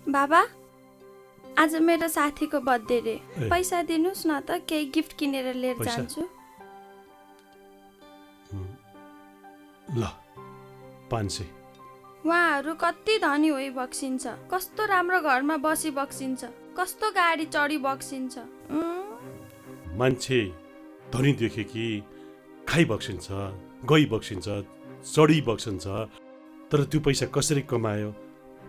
बाबा आज मेरो साथीको बर्थडे रे, ए। पैसा दिनुस् न त केही गिफ्ट किनेर लिएर पैसा? जान्छु। ल 500। उहाँहरू कति धनी होइ बक्सिन्छ, कस्तो राम्रो घरमा बसी बक्सिन्छ, कस्तो गाडी चढी बक्सिन्छ। मान्छे धनी देखे कि खाइ बक्सिन्छ, गई बक्सिन्छ, चढी बक्सिन्छ, तर त्यो पैसा कसरी कमायो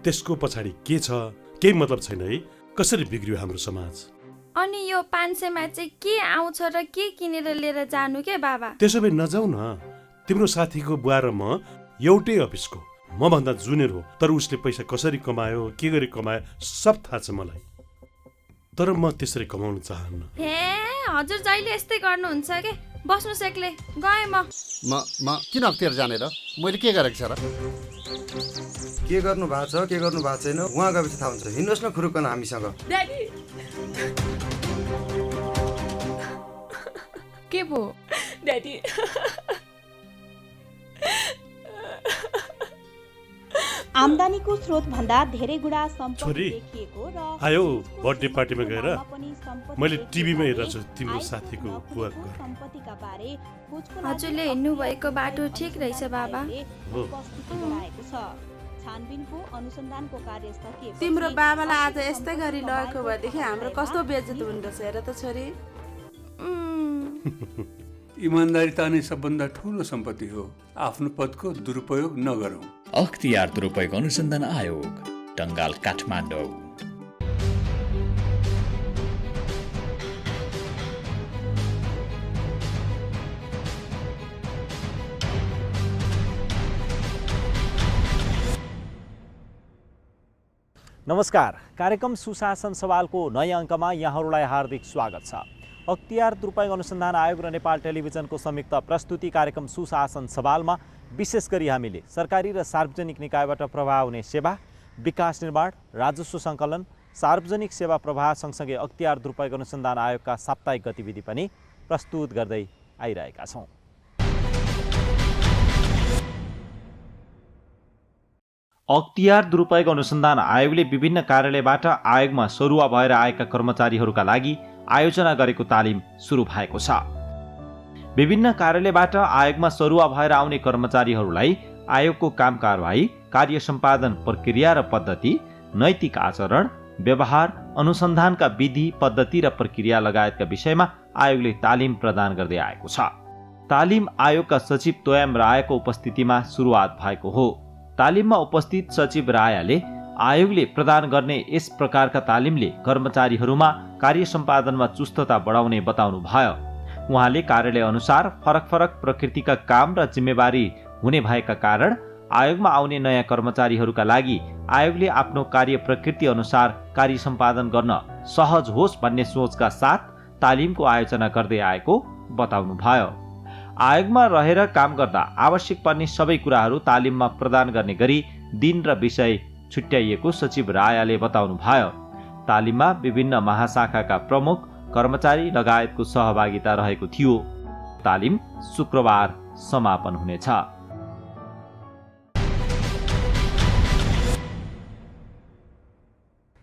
त्यसको पछाडि के छ केही मतलब छैन है। कसरी बिग्रियो हाम्रो समाज। अनि यो 500 मा चाहिँ के आउँछ र के किनेर लिएर जानु के बाबा? त्यसो भए नजाऊ न। तिम्रो साथीको बुवा र म एउटै अफिसको, म भन्दा जुनियर हो, तर उसले पैसा कसरी कमायो के गरी कमायो सब थाहा छ मलाई। तर म त्यसरी कमाउन चाहन्न। हे हजुर जहिले यस्तै गर्नुहुन्छ के? बस्नु सेक्ले गए म किन अख्तियार जाने र? मैले के गरेको छ र? के गर्नु भएको छ के गर्नु भएको छैन उहाँ गएपछि थाहा हुन्छ। हिँड्नुहोस् न खुरुक्कन हामीसँग। ड्याडी के भो? ड्याडी आम्दानीको स्रोत भन्दा धेरै गुणा सम्पत्ति छोरी, देखिएको र आयो उसको बर्थडे पार्टीमा गएर? नाममा पनि सम्पत्ति मैले देखिएको टिभीमा भने हेरेको छु तिम्रो आयको साथीको नपुगेको बुवाको घर। सम्पत्तिका बारे खोजको लागि हजुरले हिँड्नु भएको बाटो ठिक रहेछ बाबा। हो। उपस्थिति गराएको छ। छानबिनको अनुसन्धानको कार्य सकिएपछि तिम्रो बाबालाई आज यस्तै गरी लगेको भएदेखि हाम्रो कस्तो बेइज्जत हुँदो रहेछ हेर त छोरी। इमान्दारिता नै सबभन्दा ठुलो सम्पत्ति हो। आफ्नो पदको दुरुपयोग नगरौँ। अख्तियार दुरुपयोग अनुसन्धान आयोग, टङ्गाल, काठमाडौँ। नमस्कार, कार्यक्रम सुशासन सवालको नयाँ अङ्कमा यहाँहरूलाई हार्दिक स्वागत छ। अख्तियार दुरुपयोग अनुसन्धान आयोग र नेपाल टेलिभिजनको संयुक्त प्रस्तुति कार्यक्रम सुशासन सवालमा विशेष गरी हामीले सरकारी र सार्वजनिक निकायबाट प्रवाह हुने सेवा, विकास निर्माण, राजस्व सङ्कलन, सार्वजनिक सेवा प्रवाह सँगसँगै अख्तियार दुरुपयोग अनुसन्धान आयोगका साप्ताहिक गतिविधि पनि प्रस्तुत गर्दै आइरहेका छौँ। अख्तियार दुरुपयोग अनुसन्धान आयोगले विभिन्न कार्यालयबाट आयोगमा सरुवा भएर आएका कर्मचारीहरूका लागि आयोजना गरेको तालिम सुरु भएको छ। विभिन्न कार्यालयबाट आयोगमा सरुवा भएर आउने कर्मचारीहरूलाई आयोगको काम कारबाही, कार्य सम्पादन प्रक्रिया र पद्धति, नैतिक आचरण, व्यवहार, अनुसन्धानका विधि, पद्धति र प्रक्रिया लगायतका विषयमा आयोगले तालिम प्रदान गर्दै आएको छ। तालिम आयोगका सचिव तोयाम रायको उपस्थितिमा सुरुवात भएको हो। तालिममा उपस्थित सचिव रायले आयोगले प्रदान गर्ने यस प्रकारका तालिमले कर्मचारीहरूमा कार्य सम्पादनमा चुस्तता बढाउने बताउनु भयो। उहाँले कार्यालय अनुसार फरक फरक प्रकृतिका काम र जिम्मेवारी हुने भएका कारण आयोगमा आउने नयाँ कर्मचारीहरूका लागि आयोगले आफ्नो कार्य प्रकृति अनुसार कार्य सम्पादन गर्न सहज होस् भन्ने सोचका साथ तालिमको आयोजना गर्दै आएको बताउनु भयो। आयोगमा रहेर काम गर्दा आवश्यक पर्ने सबै कुराहरू तालिममा प्रदान गर्ने गरी दिन र विषय छुट्याइएको सचिव रायले बताउनु भयो। तालिममा विभिन्न महाशाखाका प्रमुख, कर्मचारी लगायतको सहभागिता रहेको थियो। तालिम शुक्रबार समापन हुनेछ।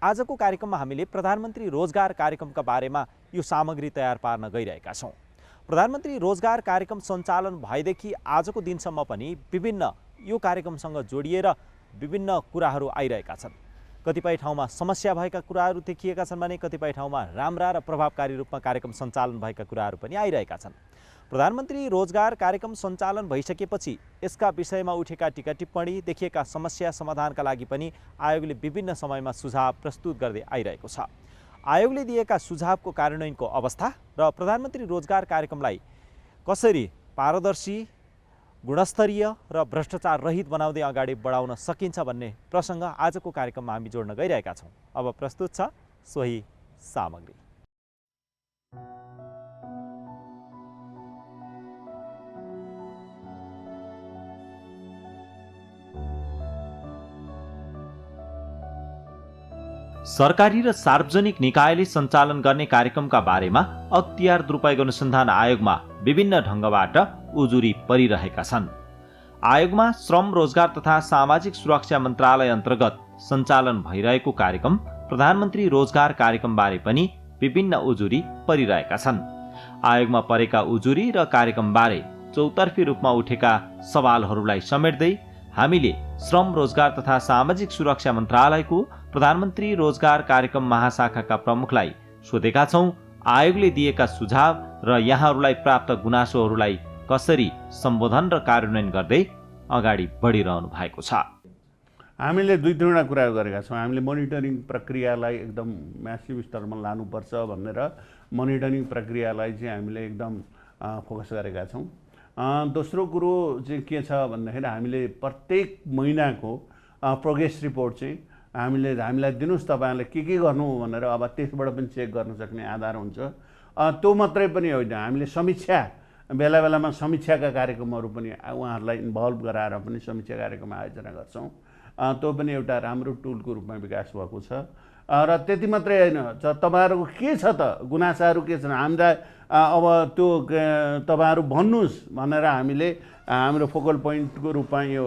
आजको कार्यक्रममा हामीले प्रधानमन्त्री रोजगार कार्यक्रमका बारेमा यो सामग्री तयार पार्न गइरहेका छौँ। प्रधानमन्त्री रोजगार कार्यक्रम सञ्चालन भएदेखि आजको दिनसम्म पनि विभिन्न यो कार्यक्रमसँग जोडिएर विभिन्न कुराहरू आइरहेका छन्। कतिपय ठाउँमा समस्या भएका कुराहरू देखिएका छन् भने कतिपय ठाउँमा राम्रा र प्रभावकारी रूपमा कार्यक्रम सञ्चालन भएका कुराहरू पनि आइरहेका छन्। प्रधानमन्त्री रोजगार कार्यक्रम सञ्चालन भइसकेपछि यसका विषयमा उठेका टीका टिप्पणी, देखिएका समस्या समाधानका लागि पनि आयोगले विभिन्न समयमा सुझाव प्रस्तुत गर्दै आइरहेको छ। आयोगले दिएका सुझावको कार्यान्वयनको अवस्था र प्रधानमन्त्री रोजगार कार्यक्रमलाई कसरी पारदर्शी, गुणस्तरीय र भ्रष्टाचार रहित बनाउँदै अगाडि बढाउन सकिन्छ भन्ने प्रसङ्ग आजको कार्यक्रममा हामी जोड्न गइरहेका छौँ। अब प्रस्तुत छ सोही सामग्री। सरकारी र सार्वजनिक निकायले सञ्चालन गर्ने कार्यक्रमका बारेमा अख्तियार दुरुपयोग अनुसन्धान आयोगमा विभिन्न ढङ्गबाट उजुरी परिरहेका छन्। आयोगमा श्रम रोजगार तथा सामाजिक सुरक्षा मन्त्रालय अन्तर्गत सञ्चालन भइरहेको कार्यक्रम प्रधानमन्त्री रोजगार कार्यक्रमबारे पनि विभिन्न उजुरी परिरहेका छन्। आयोगमा परेका उजुरी र कार्यक्रमबारे चौतर्फी रूपमा उठेका सवालहरूलाई समेट्दै हामीले श्रम रोजगार तथा सामाजिक सुरक्षा मन्त्रालयको प्रधानमन्त्री रोजगार कार्यक्रम महाशाखाका प्रमुखलाई सोधेका छौँ आयोगले दिएका सुझाव र यहाँहरूलाई प्राप्त गुनासोहरूलाई कसरी सम्बोधन र कार्यान्वयन गर्दै अगाडि बढिरहनु भएको छ। हामीले दुई तीनवटा कुराहरू गरेका छौँ। हामीले मोनिटरिङ प्रक्रियालाई एकदम म्यासिभ स्तरमा लानुपर्छ भनेर मोनिटरिङ प्रक्रियालाई चाहिँ हामीले एकदम फोकस गरेका छौँ। दोस्रो कुरो चाहिँ के छ भन्दाखेरि हामीले प्रत्येक महिनाको प्रोग्रेस रिपोर्ट चाहिँ हामीलाई दिनुहोस्, तपाईँहरूले के गर्नु भनेर अब त्यसबाट पनि चेक गर्न सक्ने आधार हुन्छ। त्यो मात्रै पनि होइन, हामीले समीक्षा बेला बेलामा समीक्षाका कार्यक्रमहरू पनि उहाँहरूलाई इन्भल्भ गराएर पनि समीक्षा कार्यक्रम आयोजना गर्छौँ। त्यो पनि एउटा राम्रो टुलको रूपमा विकास भएको छ। र त्यति मात्रै होइन, तपाईँहरूको के छ त गुनासाहरू के छन् हामीलाई अब त्यो तपाईँहरू भन्नुहोस् भनेर हामीले हाम्रो फोकल पोइन्टको रूपमा यो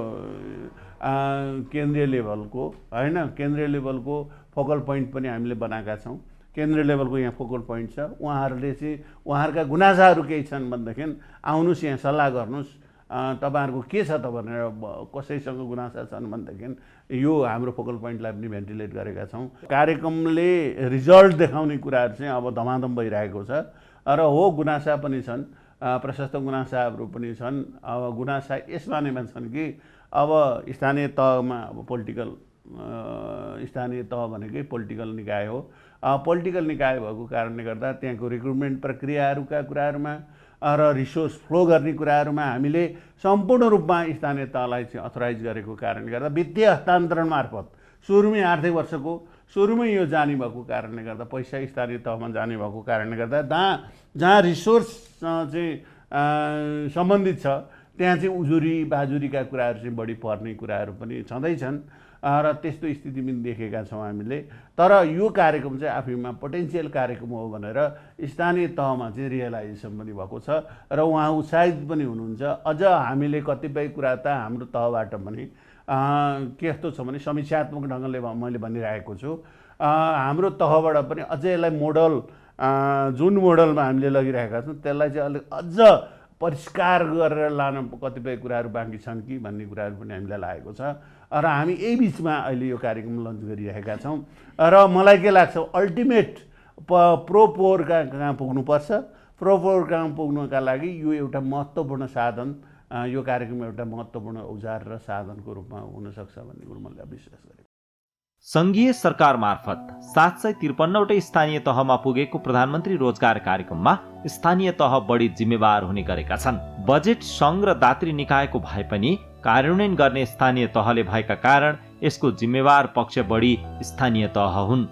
केन्द्रीय लेभलको होइन केन्द्रीय लेभलको फोकल पोइन्ट पनि हामीले बनाएका छौँ। केन्द्रीय लेभलको यहाँ फोकल पोइन्ट छ। उहाँहरूले चाहिँ उहाँहरूका गुनासाहरू केही छन् भनेदेखि आउनुहोस्, यहाँ सल्लाह गर्नुहोस्, तपाईँहरूको के छ त भनेर कसैसँग गुनासा छन् भनेदेखि यो हाम्रो फोकल पोइन्टलाई पनि भेन्टिलेट गरेका छौँ। कार्यक्रमले रिजल्ट देखाउने कुराहरू चाहिँ अब धमाधम भइरहेको छ र हो गुनासा पनि छन्, प्रशस्त गुनासाहरू पनि छन्। अब गुनासा यस मानेमा छन् कि अब स्थानीय तहमा अब पोलिटिकल स्थानीय तह भनेकै पोलिटिकल निकाय हो। पोलिटिकल निकाय भएको कारणले गर्दा त्यहाँको रिक्रुटमेन्ट प्रक्रियाहरूका कुराहरूमा र रिसोर्स फ्लो गर्ने कुराहरूमा हामीले सम्पूर्ण रूपमा स्थानीय तहलाई चाहिँ अथोराइज गरेको कारणले गर्दा वित्तीय हस्तान्तरण मार्फत सुरुमै आर्थिक वर्षको सुरुमै यो जाने भएको कारणले गर्दा पैसा स्थानीय तहमा जाने भएको कारणले गर्दा जहाँ रिसोर्स चाहिँ सम्बन्धित छ त्यहाँ चाहिँ उजुरी बाजुरीका कुराहरू चाहिँ बढी पर्ने कुराहरू पनि छँदैछन् र त्यस्तो स्थिति पनि देखेका छौँ हामीले। तर यो कार्यक्रम चाहिँ आफैमा पोटेन्सियल कार्यक्रम हो भनेर स्थानीय तहमा चाहिँ रियलाइजेसन पनि भएको छ र उहाँ उत्साहित पनि हुनुहुन्छ। अझ हामीले कतिपय कुरा त हाम्रो तहबाट पनि कस्तो छ भने समीक्षात्मक ढङ्गले मैले भनिरहेको छु, हाम्रो तहबाट पनि अझ यसलाई मोडल जुन मोडलमा हामीले लगिरहेका छौँ त्यसलाई चाहिँ अलिक अझ परिष्कार गरेर लान कतिपय कुराहरू बाँकी छन् कि भन्ने कुराहरू पनि हामीलाई लागेको छ र हामी यही बिचमा अहिले यो कार्यक्रम लन्च गरिरहेका छौँ। र मलाई के लाग्छ अल्टिमेट प्रो पोर कहाँ पुग्नुपर्छ, प्रो पोर कहाँ पुग्नुका लागि यो एउटा महत्त्वपूर्ण साधन, यो कार्यक्रम एउटा महत्त्वपूर्ण औजार र साधनको रूपमा हुनसक्छ भन्ने कुरो मैले विश्वास गरेँ। सङ्घीय सरकार मार्फत 753वटै स्थानीय तहमा पुगेको प्रधानमन्त्री रोजगार कार्यक्रममा स्थानीय तह बढी जिम्मेवार हुने गरेका छन्। बजेट सङ्घ र दात्री निकायको भए पनि कार्यान्वयन गर्ने स्थानीय तहले भएका कारण यसको जिम्मेवार पक्ष बढी स्थानीय तह हुन्।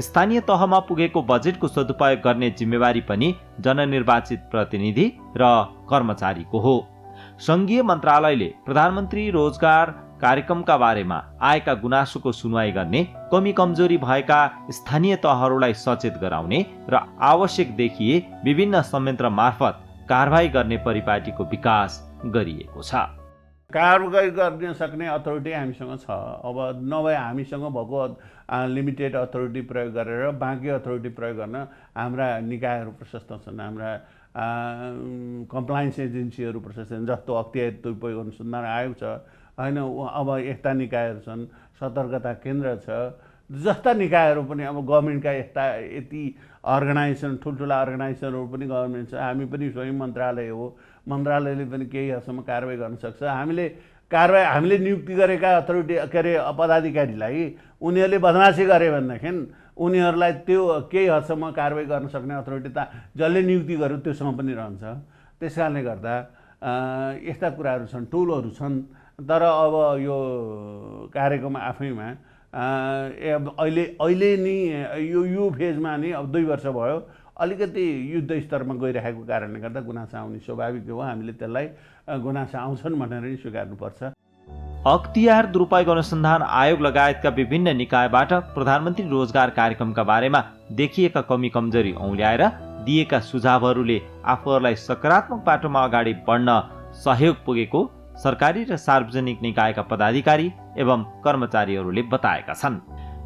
स्थानीय तहमा पुगेको बजेटको सदुपयोग गर्ने जिम्मेवारी पनि जननिर्वाचित प्रतिनिधि र कर्मचारीको हो। सङ्घीय मन्त्रालयले प्रधानमन्त्री रोजगार कार्यक्रमका बारेमा आएका गुनासोको सुनवाई गर्ने, कमी कमजोरी भएका स्थानीय तहहरूलाई सचेत गराउने र आवश्यक देखिए विभिन्न संयन्त्र मार्फत कारबाही गर्ने परिपाटीको विकास गरिएको छ। कारबाही गर्न सक्ने अथोरिटी हामीसँग छ। अब नभए हामीसँग भएको लिमिटेड अथोरिटी प्रयोग गरेर बाँकी अथोरिटी प्रयोग गर्न हाम्रा निकायहरू प्रशस्त छन्, हाम्रा कम्प्लायन्स एजेन्सीहरू प्रशस्त छन्, जस्तो अख्तियार दुरुपयोग अनुसन्धान आयोग छ होइन, अब यस्ता निकायहरू छन्, सतर्कता केन्द्र छ, जस्ता निकायहरू पनि अब गभर्मेन्टका यति अर्गनाइजेसन ठुल्ठुला अर्गनाइजेसनहरू पनि गभर्मेन्ट छ। हामी पनि स्वयं मन्त्रालय हो, मन्त्रालयले पनि केही हदसम्म कारबाही गर्न सक्छ। हामीले नियुक्ति गरेका अथोरिटी पदाधिकारीलाई उनीहरूले बदमासी गरे भनेदेखि उनीहरूलाई त्यो केही हदसम्म कारबाही गर्न सक्ने अथोरिटी त जसले नियुक्ति गर्यो त्योसँग पनि रहन्छ। त्यस कारणले गर्दा यस्ता कुराहरू छन्, टुलहरू छन्। तर अब यो कार्यक्रम आफैमा अहिले नि यो फेजमा नि अब 2 वर्ष भयो, अलिकति युद्ध स्तरमा गइरहेको कारणले गर्दा गुनासा आउने स्वाभाविक हो। हामीले त्यसलाई गुनासा आउँछन् भनेर नै स्वीकार्नुपर्छ। अख्तियार दुरुपयोग अनुसन्धान आयोग लगायतका विभिन्न निकायबाट प्रधानमन्त्री रोजगार कार्यक्रमका बारेमा देखिएका कमी कमजोरी औँल्याएर दिएका सुझावहरूले आफूहरूलाई सकारात्मक बाटोमा अगाडि बढ्न सहयोग पुगेको सरकारी र सार्वजनिक निकायका पदाधिकारी एवं कर्मचारीहरूले बताएका छन्।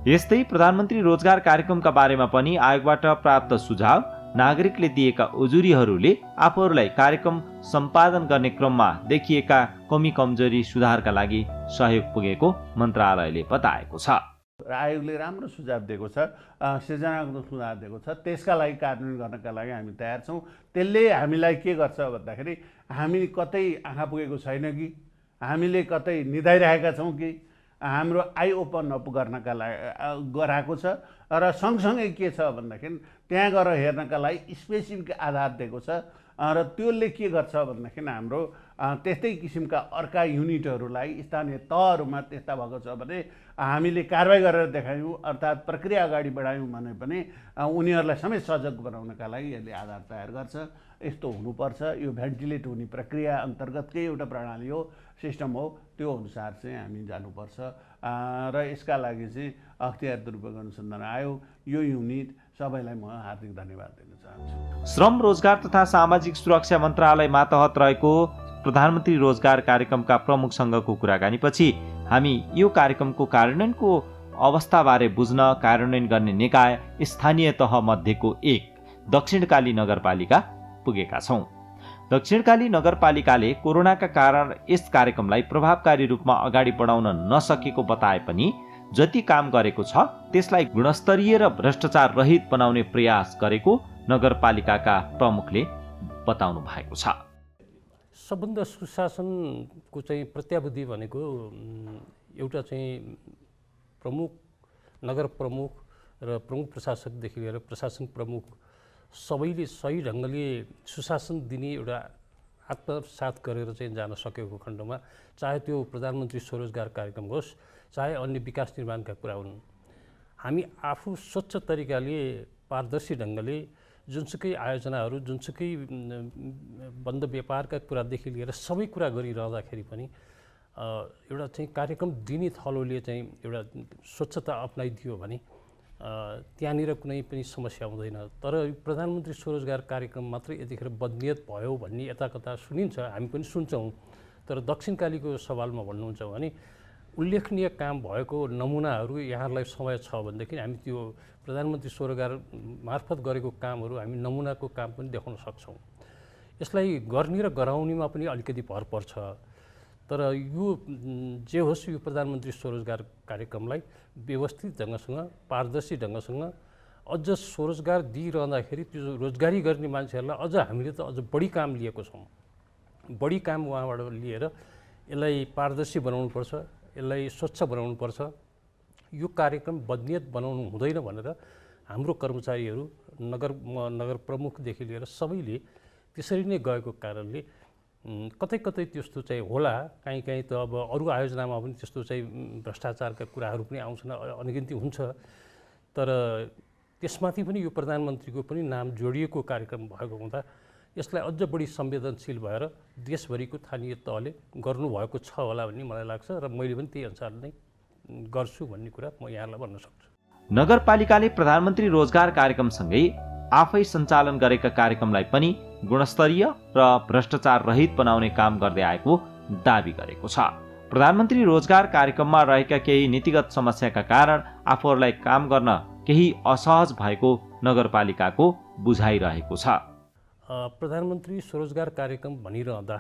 यस्तै प्रधानमन्त्री रोजगार कार्यक्रमका बारेमा पनि आयोगबाट प्राप्त सुझाव नागरिकले दिएका उजुरीहरूले आफूहरूलाई कार्यक्रम सम्पादन गर्ने क्रममा देखिएका कमी कमजोरी सुधारका लागि सहयोग पुगेको मन्त्रालयले बताएको छ। र आयोगले राम्रो सुझाव दिएको छ, सृजनात्मक सुझाव दिएको छ, त्यसका लागि कार्यान्वयन गर्नका लागि हामी तयार छौँ। त्यसले हामीलाई के गर्छ भन्दाखेरि हामी कतै आँखा पुगेको छैन कि, हामीले कतै निधाइरहेका छौँ कि, हाम्रो आई ओपन अप गर्नका लागि गराएको छ। र सँगसँगै के छ भन्दाखेरि त्यहाँ गएर हेर्नका लागि स्पेसिफिक आधार दिएको छ। र त्यसले के गर्छ भन्दाखेरि हाम्रो त्यस्तै किसिमका अर्का युनिटहरूलाई स्थानीय तहहरूमा त्यस्ता भएको छ भने हामीले कारबाही गरेर देखायौँ, अर्थात् प्रक्रिया अगाडि बढायौँ भने पनि उनीहरूलाई समेत सजग बनाउनका लागि यसले आधार तयार गर्छ। यस्तो हुनुपर्छ, यो भेन्टिलेट हुने प्रक्रिया अन्तर्गतकै एउटा प्रणाली हो, सिस्टम हो, त्यो अनुसार चाहिँ हामी जानुपर्छ। र यसका लागि चाहिँ अख्तियार दुरुपयोग अनुसन्धान आयोग, यो युनिट सबैलाई म हार्दिक धन्यवाद दिन चाहन्छु। श्रम रोजगार तथा सामाजिक सुरक्षा मन्त्रालय मातहत रहेको प्रधानमन्त्री रोजगार कार्यक्रमका प्रमुखसँगको कुराकानीपछि हामी यो कार्यक्रमको कार्यान्वयनको अवस्थाबारे बुझ्न कार्यान्वयन गर्ने निकाय स्थानीय तह मध्येको एक दक्षिणकाली नगरपालिका पुगेका छौँ। दक्षिणकाली नगरपालिकाले कोरोनाका कारण यस कार्यक्रमलाई प्रभावकारी रूपमा अगाडि बढाउन नसकेको बताए पनि जति काम गरेको छ त्यसलाई गुणस्तरीय र भ्रष्टाचार रहित बनाउने प्रयास गरेको नगरपालिकाका प्रमुखले बताउनु भएको छ। सबभन्दा सुशासनको चाहिँ प्रत्याभूति भनेको एउटा चाहिँ प्रमुख, नगर प्रमुख र प्रमुख प्रशासकदेखि लिएर प्रशासन प्रमुख सबैले सही ढङ्गले सुशासन दिने एउटा आत्मसात गरेर चाहिँ जान सकेको खण्डमा, चाहे त्यो प्रधानमन्त्री स्वरोजगार कार्यक्रम होस्, चाहे अन्य विकास निर्माणका कुरा हुन्, हामी आफू स्वच्छ तरिकाले पारदर्शी ढङ्गले जुनसुकै आयोजनाहरू, जुनसुकै बन्द व्यापारका कुरादेखि लिएर सबै कुरा गरिरहँदाखेरि पनि एउटा चाहिँ कार्यक्रम दिने थलोले चाहिँ एउटा स्वच्छता अपनाइदियो भने त्यहाँनिर कुनै पनि समस्या हुँदैन। तर प्रधानमन्त्री स्वरोजगार कार्यक्रम मात्रै यतिखेर बदनियत भयो भन्ने यताकता सुनिन्छ, हामी पनि सुन्छौँ। तर दक्षिणकालीको सवालमा भन्नुहुन्छ भने उल्लेखनीय काम भएको नमुनाहरू यहाँहरूलाई समय छ भनेदेखि हामी त्यो प्रधानमन्त्री स्वरोजगार मार्फत गरेको कामहरू हामी नमुनाको काम पनि देखाउन सक्छौँ। यसलाई गर्ने र गराउनेमा पनि अलिकति भर पर्छ। तर यो जे होस्, यो प्रधानमन्त्री स्वरोजगार कार्यक्रमलाई व्यवस्थित ढङ्गसँग, पारदर्शी ढङ्गसँग अझ स्वरोजगार दिइरहँदाखेरि त्यो रोजगारी गर्ने मान्छेहरूलाई अझ हामीले त अझ बढी काम लिएको छौँ। बढी काम उहाँबाट लिएर यसलाई पारदर्शी बनाउनुपर्छ, यसलाई स्वच्छ बनाउनुपर्छ। यो कार्यक्रम बदनियत बनाउनु हुँदैन भनेर हाम्रो कर्मचारीहरू, नगर प्रमुखदेखि लिएर सबैले त्यसरी नै गएको कारणले कतै कतै त्यस्तो चाहिँ होला। काहीँ काहीँ त अब अरू आयोजनामा पनि त्यस्तो चाहिँ भ्रष्टाचारका कुराहरू पनि आउँछन्, अनगिन्ती हुन्छ। तर त्यसमाथि पनि यो प्रधानमन्त्रीको पनि नाम जोडिएको कार्यक्रम भएको हुँदा यसलाई अझ बढी संवेदनशील भएर देशभरिको स्थानीय तहले गर्नुभएको छ होला भन्ने मलाई लाग्छ र मैले पनि त्यही अनुसार नै गर्छु भन्ने कुरा म यहाँलाई भन्न सक्छु। नगरपालिकाले प्रधानमन्त्री रोजगार कार्यक्रमसँगै आफै सञ्चालन गरेका कार्यक्रमलाई पनि गुणस्तरीय र भ्रष्टाचार रहित बनाउने काम गर्दै आएको दाबी गरेको छ। प्रधानमन्त्री रोजगार कार्यक्रममा रहेका केही नीतिगत समस्याका कारण आफूहरूलाई काम गर्न केही असहज भएको नगरपालिकाको बुझाइरहेको छ। प्रधानमन्त्री स्वरोजगार कार्यक्रम भनिरहँदा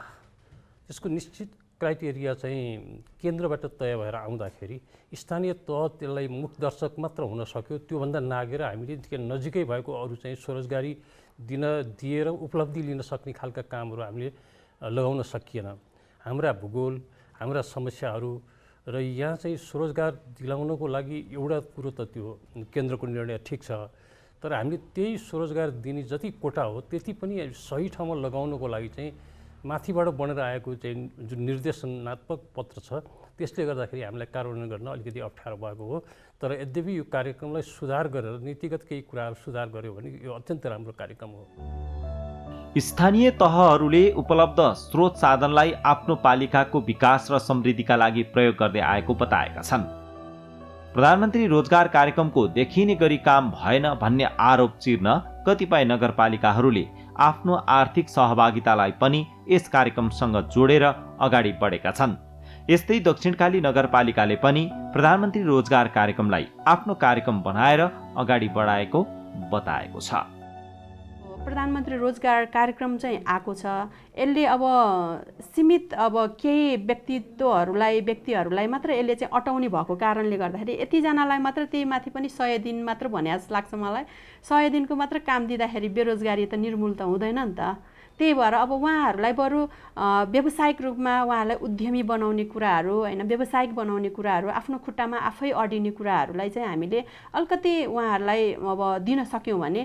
त्यसको निश्चित क्राइटेरिया चाहिँ केन्द्रबाट तय भएर आउँदाखेरि स्थानीय तह त्यसलाई मुखदर्शक मात्र हुन सक्यो। त्योभन्दा नागेर हामीले नजिकै भएको अरू चाहिँ स्वरोजगारी दिएर उपलब्धि लिन सक्ने खालका कामहरू हामीले लगाउन सकिएन। हाम्रा भूगोल, हाम्रा समस्याहरू र यहाँ चाहिँ स्वरोजगार दिलाउनको लागि एउटा कुरो त त्यो केन्द्रको निर्णय ठिक छ, तर हामीले त्यही स्वरोजगार दिने जति कोटा हो त्यति पनि सही ठाउँमा लगाउनको लागि चाहिँ माथिबाट बनेर आएको चाहिँ जुन निर्देशनात्मक पत्र छ त्यसले गर्दाखेरि हामीलाई कार्यान्वयन गर्न अलिकति अप्ठ्यारो भएको हो। तर यद्यपि यो कार्यक्रमलाई सुधार गरेर नीतिगत केही कुराहरू सुधार गर्यो भने यो अत्यन्त राम्रो कार्यक्रम हो। स्थानीय तहहरूले उपलब्ध स्रोत साधनलाई आफ्नो पालिकाको विकास र समृद्धिका लागि प्रयोग गर्दै आएको बताएका छन्। प्रधानमन्त्री रोजगार कार्यक्रमको देखिने गरी काम भएन भन्ने आरोप चिर्न कतिपय नगरपालिकाहरूले आफ्नो आर्थिक सहभागितालाई पनि यस कार्यक्रमसँग जोडेर अगाडि बढेका छन्। यस्तै दक्षिणकाली नगरपालिकाले पनि प्रधानमन्त्री रोजगार कार्यक्रमलाई आफ्नो कार्यक्रम बनाएर अगाडि बढाएको बताएको छ। प्रधानमन्त्री रोजगार कार्यक्रम चाहिँ आएको छ। यसले अब सीमित केही व्यक्तिहरूलाई मात्र यसले चाहिँ अटाउने भएको कारणले गर्दाखेरि यतिजनालाई मात्र त्यही माथि पनि 100 दिन मात्र भने जस्तो लाग्छ मलाई। 100 दिनको मात्र काम दिँदाखेरि बेरोजगारी त निर्मूल त हुँदैन नि त। त्यही भएर अब उहाँहरूलाई बरु व्यावसायिक रूपमा उहाँहरूलाई उद्यमी बनाउने कुराहरू होइन, व्यावसायिक बनाउने कुराहरू, आफ्नो खुट्टामा आफै अडिने कुराहरूलाई चाहिँ हामीले अलिकति उहाँहरूलाई अब दिन सक्यौँ भने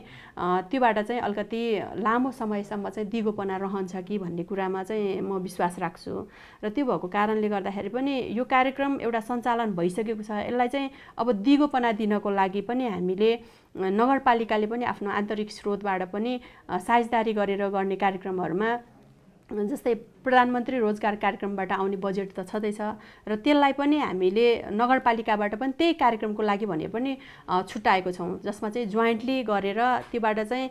त्योबाट चाहिँ अलिकति लामो समयसम्म चाहिँ दिगोपना रहन्छ कि भन्ने कुरामा चाहिँ म विश्वास राख्छु। र त्यो भएको कारणले गर्दाखेरि पनि यो कार्यक्रम एउटा सञ्चालन भइसकेको छ। यसलाई चाहिँ अब दिगोपना दिनको लागि पनि हामीले नगरपालिकाले पनि आफ्नो आन्तरिक स्रोतबाट पनि साझेदारी गरेर गर्ने कार्यक्रमहरूमा जस्तै प्रधानमन्त्री रोजगार कार्यक्रमबाट आउने बजेट त छँदैछ र त्यसलाई पनि हामीले नगरपालिकाबाट पनि त्यही कार्यक्रमको लागि भने पनि छुट्याएको छौँ, जसमा चाहिँ जोइन्टली गरेर त्योबाट चाहिँ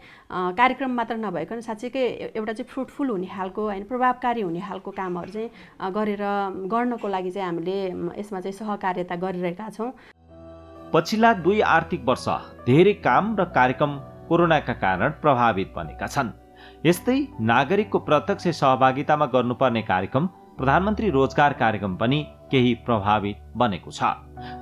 कार्यक्रम मात्र नभइकन साँच्चैकै एउटा चाहिँ फ्रुटफुल हुने खालको होइन, प्रभावकारी हुने खालको कामहरू चाहिँ गर्नको लागि चाहिँ हामीले यसमा चाहिँ सहकार्यता गरिरहेका छौँ। पछिल्ला 2 आर्थिक वर्ष धेरै काम र कार्यक्रम कोरोनाका कारण प्रभावित बनेका छन्। यस्तै नागरिकको प्रत्यक्ष सहभागितामा गर्नुपर्ने कार्यक्रम प्रधानमन्त्री रोजगार कार्यक्रम पनि केही प्रभावित बनेको छ।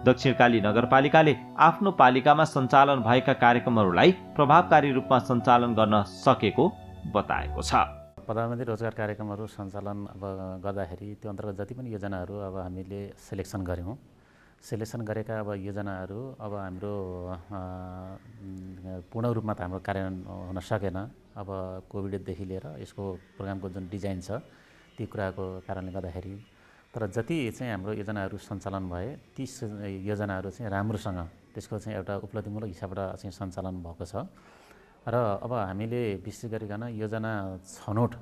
दक्षिणकाली नगरपालिकाले आफ्नो पालिकामा सञ्चालन भएका कार्यक्रमहरूलाई प्रभावकारी रूपमा सञ्चालन गर्न सकेको बताएको छ। प्रधानमन्त्री रोजगार कार्यक्रमहरू सञ्चालन गर्दाखेरि त्यो अन्तर्गत जति पनि योजनाहरू हामीले सेलेक्सन गऱ्यौँ। सेलेक्सन गरेका योजनाहरू हाम्रो पूर्ण रूपमा त हाम्रो कार्यान्वयन हुन सकेन। कोभिडदेखि लिएर यसको प्रोग्रामको जुन डिजाइन छ ती कुराको कारणले गर्दाखेरि, तर जति चाहिँ हाम्रो योजनाहरू सञ्चालन भए ती योजनाहरू चाहिँ राम्रोसँग त्यसको चाहिँ एउटा उपलब्धिमूलक हिसाबबाट चाहिँ सञ्चालन भएको छ। र हामीले विशेष गरिकन योजना छनौट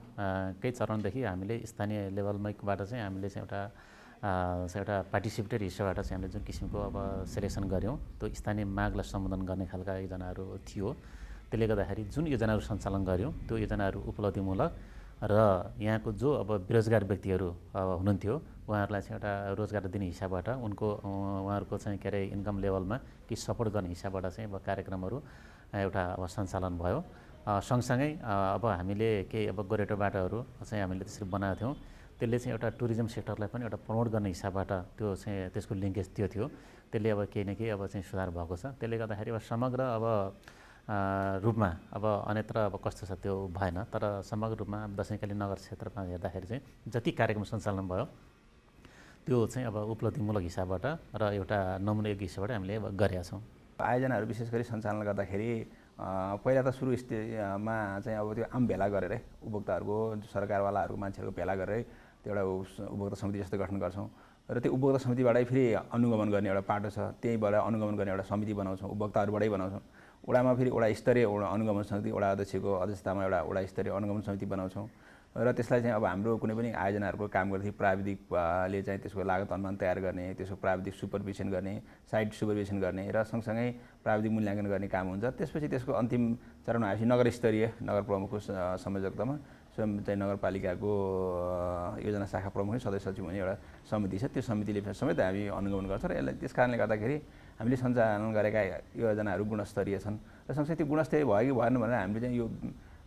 कै चरणदेखि हामीले स्थानीय लेभलमाबाट चाहिँ हामीले चाहिँ एउटा पार्टिसिपेटेड हिस्साबाट चाहिँ हामीले जुन किसिमको सेलेक्सन गऱ्यौँ त्यो स्थानीय मागलाई सम्बोधन गर्ने खालका योजनाहरू थियो। त्यसले गर्दाखेरि जुन योजनाहरू सञ्चालन गऱ्यौँ त्यो योजनाहरू उपलब्धिमूलक र यहाँको जो बेरोजगार व्यक्तिहरू हुनुहुन्थ्यो उहाँहरूलाई चाहिँ एउटा रोजगार दिने हिसाबबाट उहाँहरूको चाहिँ इन्कम लेभलमा कि सपोर्ट गर्ने हिसाबबाट चाहिँ कार्यक्रमहरू एउटा सञ्चालन भयो। सँगसँगै हामीले केही गोरेटो बाटोहरू चाहिँ हामीले त्यसरी बनाएको थियौँ। त्यसले चाहिँ एउटा टुरिज्म सेक्टरलाई पनि एउटा प्रमोट गर्ने हिसाबबाट त्यो चाहिँ त्यसको लिङ्केज त्यो थियो। त्यसले केही न केही चाहिँ सुधार भएको छ। त्यसले गर्दाखेरि समग्र रूपमा अन्यत्र कस्तो छ त्यो भएन, तर समग्र रूपमा दक्षिणकाली नगर क्षेत्रमा हेर्दाखेरि चाहिँ जति कार्यक्रम सञ्चालन भयो त्यो चाहिँ उपलब्धिमूलक हिसाबबाट र एउटा नमुनायोग्य हिसाबबाट हामीले गरेका छौँ। आयोजनाहरू विशेष गरी सञ्चालन गर्दाखेरि पहिला त सुरु स्टेजमा चाहिँ त्यो आम भेला गरेर उपभोक्ताहरूको सरकारवालाहरूको मान्छेहरूको भेला गरेर त्यो एउटा उपभोक्ता समिति जस्तो गठन गर्छौँ र त्यो उपभोक्ता समितिबाटै फेरि अनुगमन गर्ने एउटा पाटो छ, त्यहीबाट अनुगमन गर्ने एउटा समिति बनाउँछौँ, उपभोक्ताहरूबाटै बनाउँछौँ। वडामा फेरि वडा स्तरीय अनुगमन समिति, वडा अध्यक्षको अध्यक्षतामा एउटा वडा स्तरीय अनुगमन समिति बनाउँछौँ र त्यसलाई चाहिँ हाम्रो कुनै पनि आयोजनाहरूको काम गर्दाखेरि प्राविधिकले चाहिँ त्यसको लागत अनुमान तयार गर्ने, त्यसको प्राविधिक सुपरभिजन गर्ने, साइट सुपरभिजन गर्ने र सँगसँगै प्राविधिक मूल्याङ्कन गर्ने काम हुन्छ। त्यसपछि त्यसको अन्तिम चरण आएपछि नगर स्तरीय नगर प्रमुखको संयोजकतामा स्वयं चाहिँ नगरपालिकाको योजना शाखा प्रमुख सदस्य सचिव हुने एउटा समिति छ। त्यो समितिले समेत हामी अनुगमन गर्छ र यसलाई त्यस कारणले गर्दाखेरि हामीले सञ्चालन गरेका योजनाहरू गुणस्तरीय छन् र सँगसँगै त्यो गुणस्तरीय भयो कि भएन भनेर हामीले चाहिँ यो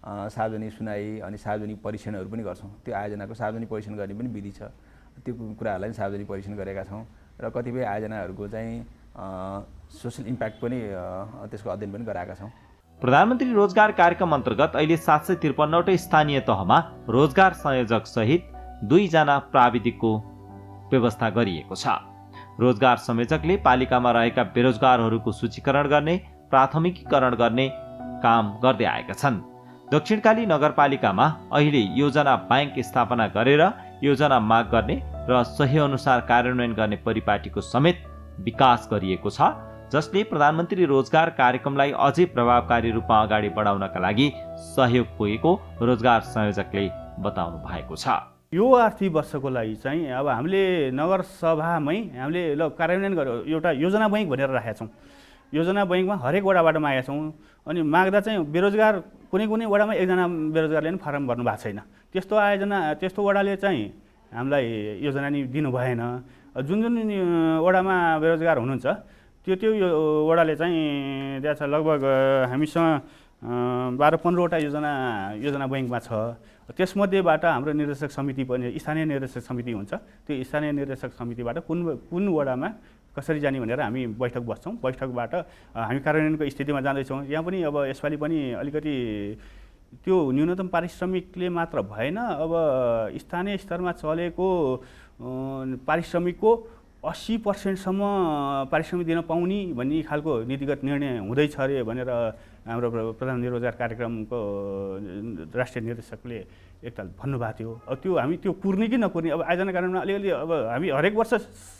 सार्वजनिक सुनाई अनि सार्वजनिक परीक्षणहरू पनि गर्छौँ। त्यो आयोजनाको सार्वजनिक परीक्षण गर्ने पनि विधि छ, त्यो कुराहरूलाई पनि सार्वजनिक परीक्षण गरेका छौँ र कतिपय आयोजनाहरूको चाहिँ सोसल इम्प्याक्ट पनि त्यसको अध्ययन पनि गराएका छौँ। प्रधानमन्त्री रोजगार कार्यक्रम अन्तर्गत अहिले 753वटै स्थानीय तहमा रोजगार संयोजक सहित 2 जना प्राविधिकको व्यवस्था गरिएको छ। रोजगार संयोजकले पालिकामा रहेका बेरोजगारहरूको सूचीकरण गर्ने, प्राथमिकीकरण गर्ने काम गर्दै आएका छन्। दक्षिणकाली नगरपालिकामा अहिले योजना बैंक स्थापना गरेर योजना माग गर्ने र सही अनुसार कार्यान्वयन गर्ने परिपाटीको समेत विकास गरिएको छ, जसले प्रधानमन्त्री रोजगार कार्यक्रमलाई अझै प्रभावकारी रूपमा अगाडि बढाउनका लागि सहयोग पुगेको रोजगार संयोजकले बताउनु भएको छ। यो आर्थिक वर्षको लागि चाहिँ हामीले नगरसभामै हामीले कार्यान्वयन गर्यो एउटा योजना बैंक भनेर राखेका छौँ। योजना बैङ्कमा हरेक वडाबाट मागेका छौँ। अनि माग्दा चाहिँ बेरोजगार कुनै कुनै वडामा एकजना बेरोजगारले पनि फारम भर्नु भएको छैन। त्यस्तो वडाले चाहिँ हामीलाई योजना नि दिनु भएन। जुन वडामा बेरोजगार हुनुहुन्छ त्यो वडाले चाहिँ त्यहाँ छ लगभग हामीसँग 12-15वटा योजना बैङ्कमा छ। त्यसमध्येबाट हाम्रो निर्देशक समिति पनि स्थानीय निर्देशक समिति हुन्छ। त्यो स्थानीय निर्देशक समितिबाट कुन वडामा कसरी जाने भनेर हामी बैठक बस्छौँ। बैठकबाट हामी कार्यान्वयनको स्थितिमा जाँदैछौँ। यहाँ पनि अब यसपालि पनि अलिकति त्यो न्यूनतम पारिश्रमिकले मात्र भएन, अब स्थानीय स्तरमा चलेको पारिश्रमिकको 80% पारिश्रमिक दिन पाउने भन्ने खालको नीतिगत निर्णय हुँदैछ अरे भनेर हाम्रो प्रधानमन्त्री रोजगार कार्यक्रमको राष्ट्रिय निर्देशकले एकताल भन्नुभएको थियो। अब त्यो हामी त्यो कुर्ने कि नकुर्ने, अब आयोजना कार्यक्रममा अलिअलि अब हामी हरेक वर्ष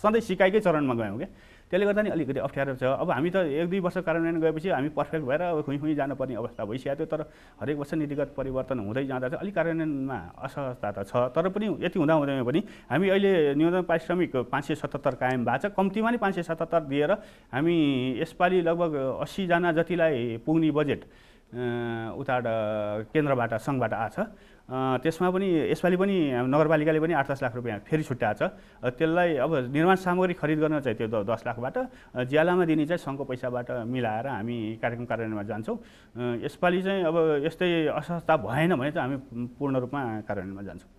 सधैँ सिकाइकै चरणमा गयौँ क्या, त्यसले गर्दा नि अलिकति अप्ठ्यारो छ। अब हामी त 1-2 वर्ष कार्यान्वयन गएपछि हामी पर्फेक्ट भएर अब खुइ जानुपर्ने अवस्था भइसकेको थियो। तर हरेक वर्ष नीतिगत परिवर्तन हुँदै जाँदा चाहिँ अलिक कार्यान्वयनमा असहजता त छ। तर पनि यति हुँदाहुँदैमा पनि हामी अहिले न्यूनतम पारिश्रमिक 577 कायम भएको छ। कम्तीमा नि 577 दिएर हामी यसपालि लगभग 80 जना जतिलाई पुग्ने बजेट उताबाट केन्द्रबाट सङ्घबाट आछ। त्यसमा पनि यसपालि पनि नगरपालिकाले पनि 8-10 लाख रुपियाँ फेरि छुट्याएको छ। त्यसलाई अब निर्माण सामग्री खरिद गर्न चाहिँ त्यो 10 लाखबाट ज्यालामा दिने चाहिँ सङ्घको पैसाबाट मिलाएर हामी कार्यक्रम कार्यान्वयनमा जान्छौँ। यसपालि चाहिँ अब यस्तै असहजता भएन भने चाहिँ हामी पूर्ण रूपमा कार्यान्वयनमा जान्छौँ।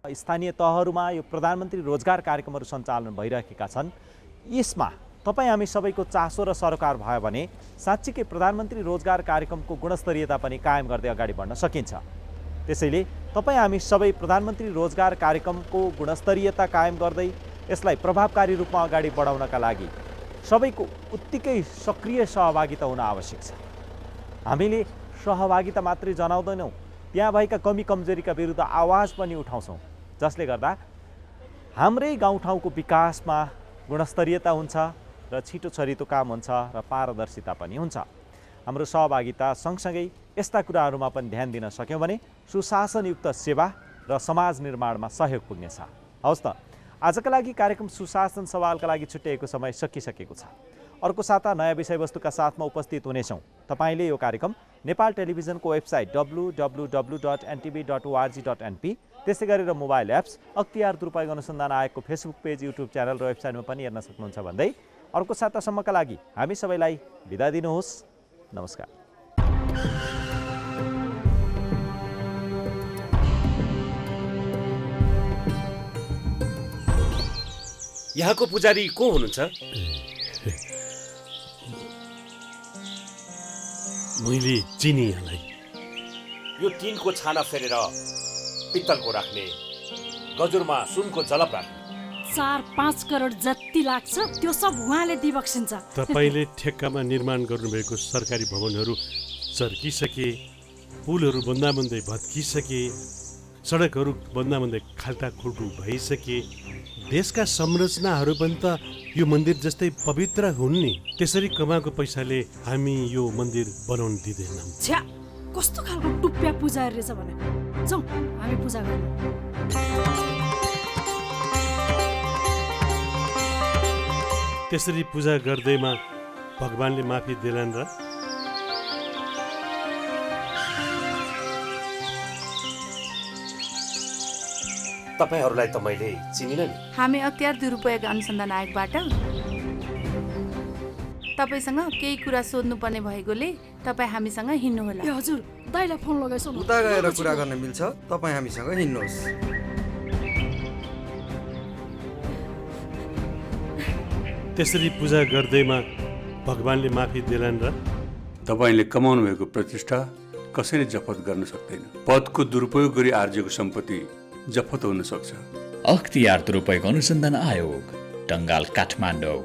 स्थानीय तहहरूमा यो प्रधानमन्त्री रोजगार कार्यक्रमहरू सञ्चालन भइरहेका छन्। यसमा तपाईँ हामी सबैको चासो र सरोकार भयो भने साँच्चीकै प्रधानमन्त्री रोजगार कार्यक्रमको गुणस्तरीयता पनि कायम गर्दै अगाडि बढ्न सकिन्छ। त्यसैले तपाईँ हामी सबै प्रधानमन्त्री रोजगार कार्यक्रमको गुणस्तरीयता कायम गर्दै यसलाई प्रभावकारी रूपमा अगाडि बढाउनका लागि सबैको उत्तिकै सक्रिय सहभागिता हुन आवश्यक छ। हामीले सहभागिता मात्रै जनाउँदैनौँ, त्यहाँ भएका कमी कमजोरीका विरुद्ध आवाज पनि उठाउँछौँ, जसले गर्दा हाम्रै गाउँठाउँको विकासमा गुणस्तरीयता हुन्छ र छिटो छरितो काम हुन्छ र पारदर्शिता पनि हुन्छ। हाम्रो सहभागिता सँगसँगै यस्ता कुराहरूमा पनि ध्यान दिन सक्यौँ भने सुशासनयुक्त सेवा र समाज निर्माणमा सहयोग पुग्नेछ। हवस् त, आजका लागि कार्यक्रम सुशासन सवालका लागि छुट्याएको समय सकिसकेको छ। अर्को साता नयाँ विषयवस्तुका साथमा उपस्थित हुनेछौँ। तपाईँले यो कार्यक्रम नेपाल टेलिभिजनको वेबसाइट www.ntv.org.np, त्यसै गरेर मोबाइल एप्स, अख्तियार दुरुपयोग अनुसन्धान आयोगको फेसबुक पेज, युट्युब च्यानल र वेबसाइटमा पनि हेर्न सक्नुहुन्छ भन्दै अर्को सातासम्मका लागि हामी सबैलाई बिदा दिनुहोस्। नमस्कार। यहाँको पुजारी को हुनुहुन्छ? मैले चिनी यहाँलाई। यो टिनको छाना फेरेर पित्तलको राख्ने, गजुरमा सुनको जलप राख्ने 4-5 करोड जति लाग्छ त्यो सब उहाँले दिबक्सिन्छ। तपाईँले ठेक्कामा निर्माण गर्नुभएको सरकारी भवनहरू चर्किसके, पुलहरू बन्दाबन्दै भत्किसके, सडकहरू बन्दाबन्दै खाल्टाखुल्टु भइसके, देशका संरचनाहरू पनि त यो मन्दिर जस्तै पवित्र हुन् नि। त्यसरी कमाएको पैसाले हामी यो मन्दिर बनाउन दिँदैनौँ। छ्या, कस्तो खालको टुप्प्या पुजारी रहेछ भने। जाउँ हामी पूजा गरौँ। त्यसरी पूजा गर्दैमा भगवानले माफी दिलान् र? तपाईहरूलाई त मैले चिनिन नि। हामी अख्तियार दुरुपयोग अनुसन्धान आयोगबाट तपाईसँग केही कुरा सोध्नुपर्ने भएकोले तपाईँ हामीसँग हिँड्नुहोला। ए हजुर, दाइलाई फोन लगाइसौ न। उता गएर कुरा गर्न मिल्छ, तपाईँ हामीसँग हिँड्नुहोस्। त्यसरी पूजा गर्दैमा भगवानले माफी दिलान् र? तपाईँले कमाउनु भएको प्रतिष्ठा कसैले जफत गर्न सक्दैन। पदको दुरुपयोग गरी आर्जेको सम्पत्ति जफत हुन सक्छ। अख्तियार दुरुपयोग अनुसन्धान आयोग, टंगाल, काठमाडौँ।